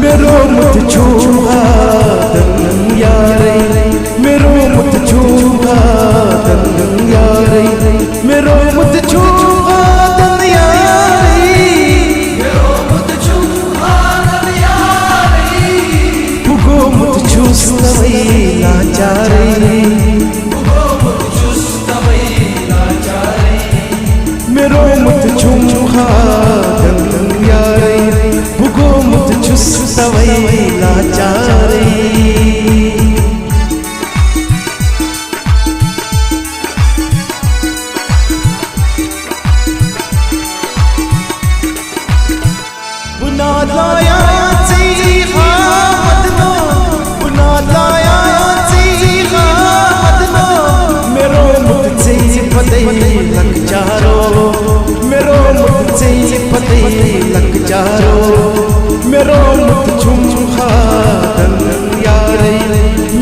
मेरो मुत छुआ दन यारे मेरो मुत छुआ दन यारे मेरो मुत छुआ दन यारे मेरो मुत छुआ दन यारे पुगो मुत छुस्तवै लाचारे पुगो मुत छुस्तवै लाचारे मेरो मुत छुआ दन यारे पुगो मुत छुस्तवै लाचारे बुनादाया चीहा मदनो बुनादाया चीहा मदनो मेरो मुत से पते लग चारो मेरो मुत से पते लग चारो मेरो मुत छुआ दन यारे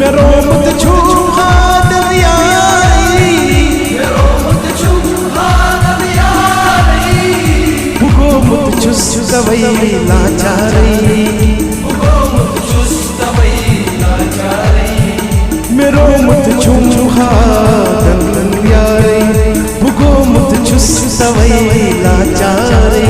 मेरो मुत छुआ दन यारे मेरो मुत छुआ दन यारे पुगो मुत छुस्तवै लाचारे पुगो मुत छुस्तवै लाचारे मेरो मुत छुआ दन यारे पुगो मुत छुस्तवै लाचारे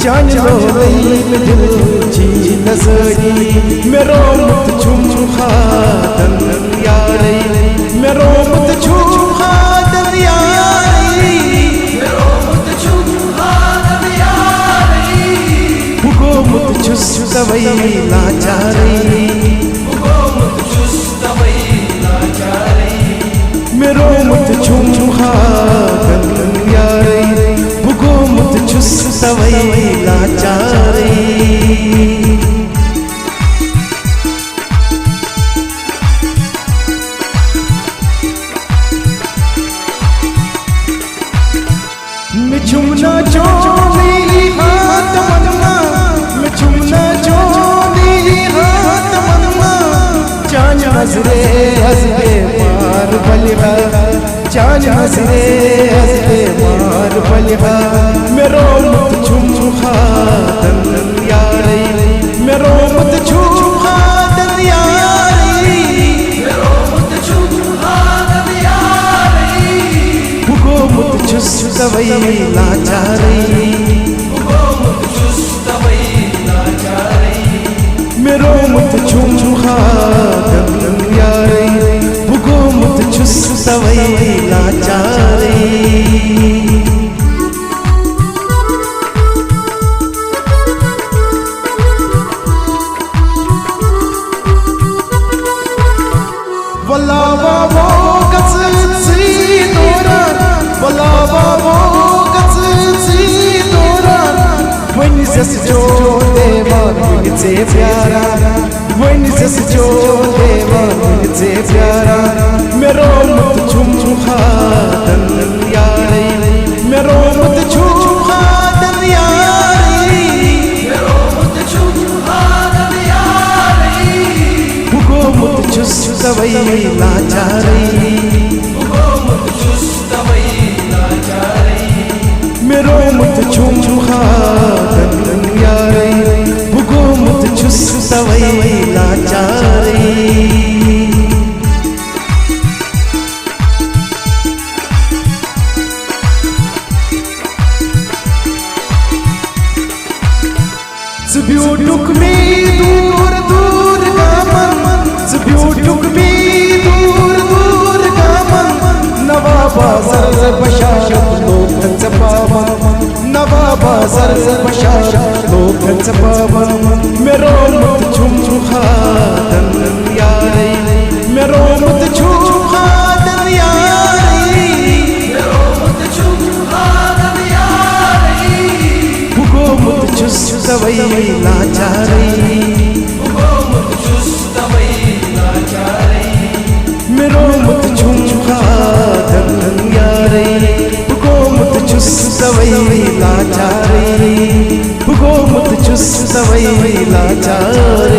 जान लो नजरी मेरो मुत छुआ दन यारे मेरो मुत छुआ दन यारे मेरो मुत छुआ दन यारे पुगो मुत छुस्तवै लाचारे पुगो मुत छुस्तवै लाचारे मेरो मुत छुआ दन यारे पुगो मुत छुस्तवै लाचारे मिछुमना चोली हाथ मनमा मिछुमना चोली हाथ मनमा जान हसरे हसरे मार बलिहा जान हसरे हसरे मार बलिहा मेरो मुत छुआ दन यारे मेरो मुत छुआ दन यारे मेरो मुत छुआ दन यारे पुगो मुत छुस्तवै लाचारे पुगो मुत छुस्तवै लाचारे मेरो मुत छुआ दन यारे पुगो मुत छुस्तवै लाचारे वल्लावा वो गज़ी दौरा वल्लावा वो गज़ी दौरा वहीं जस जो देवान मुझसे प्यारा वहीं जस जो देवान मुझसे प्यारा मेरो मुत छुआ दन यारे मेरो मुत छुआ दन यारे मेरो मुत छुआ दन यारे पुगो मुत छुस्तवै लाचारे पुगो मुत छुस्तवै लाचारे मेरो मुत छुआ दन यारे पुगो मुत छुस्तवै लाचारे जुब्यूटुक में दूर दूर गामन जुब्यूटुक में दूर दूर गामन नवाबा सर बशारत लोक चपावन नवाबा सर बशारत लोक चपावन मेरो मुत छुआ लाचारे मेरो मुत झुमका धन यारे गो मुत चुस्तवै लाचारे गो मुत चुस्तवै लाचारे